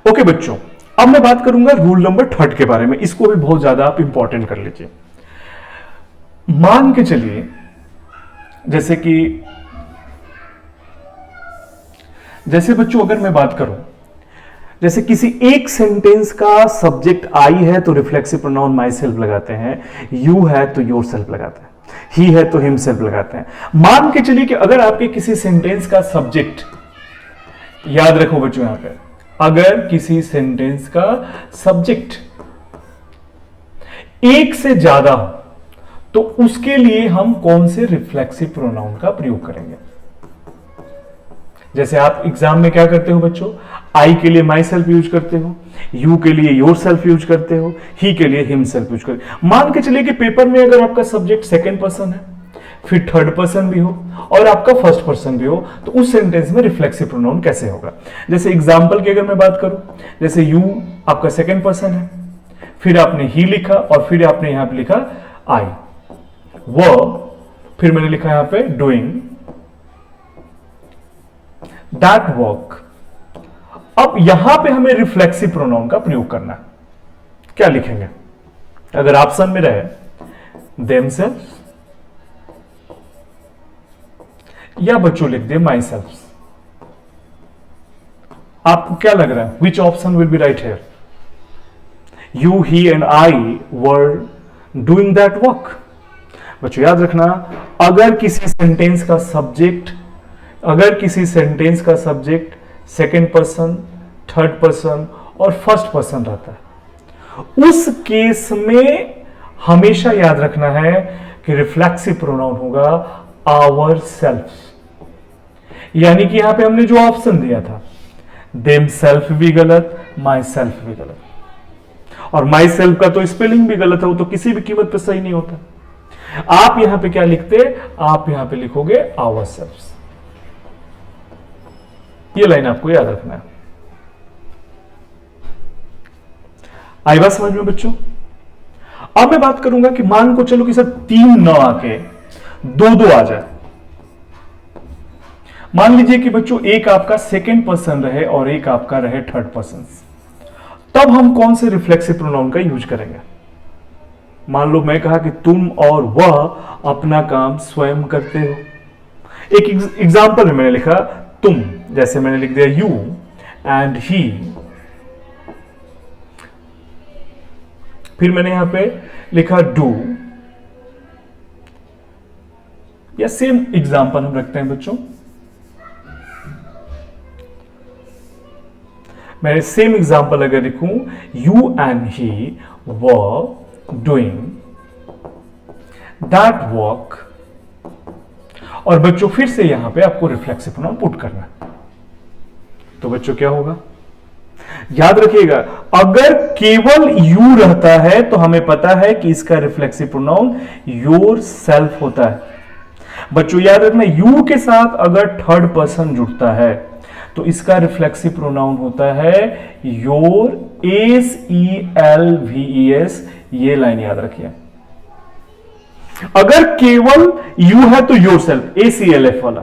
Okay बच्चों, अब मैं बात करूंगा रूल नंबर 3 के बारे में। इसको भी बहुत ज्यादा आप इंपॉर्टेंट कर लीजिए। मान के चलिए जैसे बच्चों अगर मैं बात करूं, जैसे किसी एक सेंटेंस का सब्जेक्ट आई है तो रिफ्लेक्सिव प्रोनाउन माई सेल्फ लगाते हैं, यू है तो योर सेल्फ लगाते हैं, ही है तो हिम सेल्फ लगाते हैं। मान के चलिए कि अगर आपके किसी सेंटेंस का सब्जेक्ट, याद रखो बच्चों यहां पे, अगर किसी सेंटेंस का सब्जेक्ट एक से ज्यादा हो तो उसके लिए हम कौन से रिफ्लेक्सिव प्रोनाउन का प्रयोग करेंगे। जैसे आप एग्जाम में क्या करते हो बच्चों, आई के लिए माई सेल्फ यूज करते हो, यू के लिए योर सेल्फ यूज करते हो, ही के लिए हिम सेल्फ यूज करते हो। मान के चलिए कि पेपर में अगर आपका सब्जेक्ट सेकंड पर्सन है, फिर थर्ड पर्सन भी हो और आपका फर्स्ट पर्सन भी हो, तो उस सेंटेंस में रिफ्लेक्सिव प्रोनाउन कैसे होगा। जैसे एग्जांपल की अगर मैं बात करूं, जैसे यू आपका सेकंड पर्सन है, फिर आपने ही लिखा और फिर आपने यहां पे लिखा आई, फिर मैंने लिखा यहां पे डूइंग दैट वर्क। अब यहां पे हमें रिफ्लेक्सिव प्रोनाउन का प्रयोग करना है। क्या लिखेंगे? अगर ऑप्शन में रहे देमसेल्व्स या बच्चों लिख दे माई सेल्फ, आपको क्या लग रहा है which option will be right here? You, he and I were doing that work. बच्चों याद रखना, अगर किसी सेंटेंस का subject second person, third person और फर्स्ट पर्सन रहता है, उस केस में हमेशा याद रखना है कि रिफ्लेक्सिव प्रोनाउन होगा आवर सेल्फ। यानी कि यहां पे हमने जो ऑप्शन दिया था, देम सेल्फ भी गलत, माई सेल्फ भी गलत, और माई सेल्फ का तो स्पेलिंग भी गलत है, वो तो किसी भी कीमत पे सही नहीं होता। आप यहां पे क्या लिखते, आप यहां पे लिखोगे आवर सेल्फ। ये लाइन आपको याद रखना है। आई बात समझ में बच्चों? अब मैं बात करूंगा कि मान को चलो कि सर 3 न आके 2 आ जाए। मान लीजिए कि बच्चों एक आपका सेकेंड पर्सन रहे और एक आपका रहे थर्ड पर्सन, तब हम कौन से रिफ्लेक्सिव प्रोनाउन का यूज करेंगे? मान लो मैं कहा कि तुम और वह अपना काम स्वयं करते हो। एक एग्जांपल में मैंने लिखा तुम, जैसे मैंने लिख दिया यू एंड ही, फिर मैंने यहां पे लिखा डू, या सेम एग्जांपल हम रखते हैं बच्चों, मैंने सेम एग्जांपल अगर लिखूं you and he were doing that work, और बच्चों फिर से यहां पे आपको रिफ्लेक्सिव प्रोनाउन पुट करना है। तो बच्चों क्या होगा, याद रखिएगा, अगर केवल यू रहता है तो हमें पता है कि इसका रिफ्लेक्सिव प्रोनाउन योर सेल्फ होता है। बच्चों याद रखना, यू के साथ अगर थर्ड पर्सन जुड़ता है तो इसका रिफ्लेक्सिव प्रोनाउन होता है योर, SELVES। ये लाइन याद रखिए। अगर केवल यू है तो योर सेल्फ, ACLF वाला,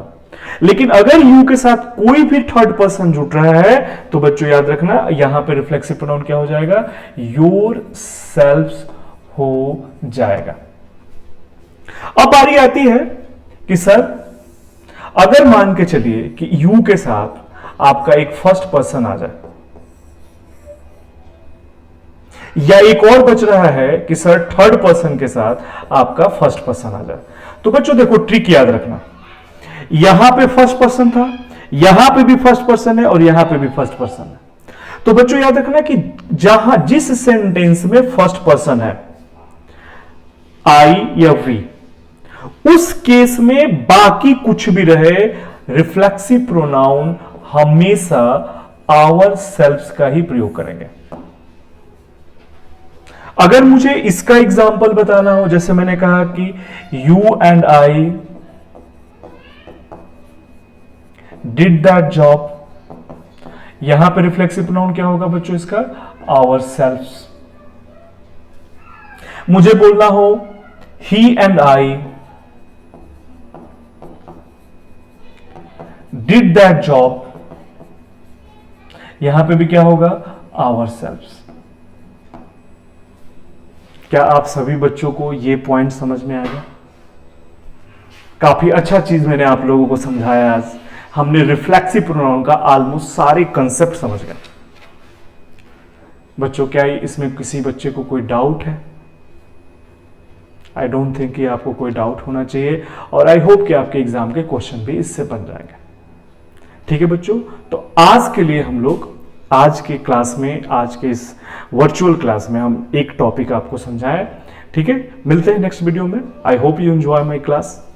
लेकिन अगर यू के साथ कोई भी थर्ड पर्सन जुड़ रहा है तो बच्चों याद रखना यहां पे रिफ्लेक्सिव प्रोनाउन क्या हो जाएगा, योर सेल्फ हो जाएगा। अब बारी आती है कि सर अगर मान के चलिए कि यू के साथ आपका एक फर्स्ट पर्सन आ जाए, या एक और बच रहा है कि सर थर्ड पर्सन के साथ आपका फर्स्ट पर्सन आ जाए, तो बच्चों देखो ट्रिक याद रखना, यहां पे फर्स्ट पर्सन था, यहां पे भी फर्स्ट पर्सन है और यहां पे भी फर्स्ट पर्सन है। तो बच्चों याद रखना कि जिस सेंटेंस में फर्स्ट पर्सन है, आई या वी, उस केस में बाकी कुछ भी रहे, रिफ्लेक्सिव प्रोनाउन हमेशा आवर सेल्फ का ही प्रयोग करेंगे। अगर मुझे इसका एग्जाम्पल बताना हो, जैसे मैंने कहा कि you and I did that job, यहां पे रिफ्लेक्सिव प्रोनाउन क्या होगा बच्चों इसका, आवर सेल्फ। मुझे बोलना हो ही and I did that job, यहां पे भी क्या होगा, आवरसेल्व्स। क्या आप सभी बच्चों को ये पॉइंट समझ में आ गया? काफी अच्छा चीज मैंने आप लोगों को समझाया आज। हमने रिफ्लेक्सिव प्रोनाउन का ऑलमोस्ट सारे कंसेप्ट समझ गए। बच्चों क्या इसमें किसी बच्चे को कोई डाउट है? आई डोंट थिंक कि आपको कोई डाउट होना चाहिए, और आई होप कि आपके एग्जाम के क्वेश्चन भी इससे बन जाएंगे। ठीक है बच्चों, तो आज के लिए हम लोग आज के क्लास में, आज के इस वर्चुअल क्लास में हम एक टॉपिक आपको समझाएं। ठीक है, मिलते हैं नेक्स्ट वीडियो में। I hope you enjoy my class.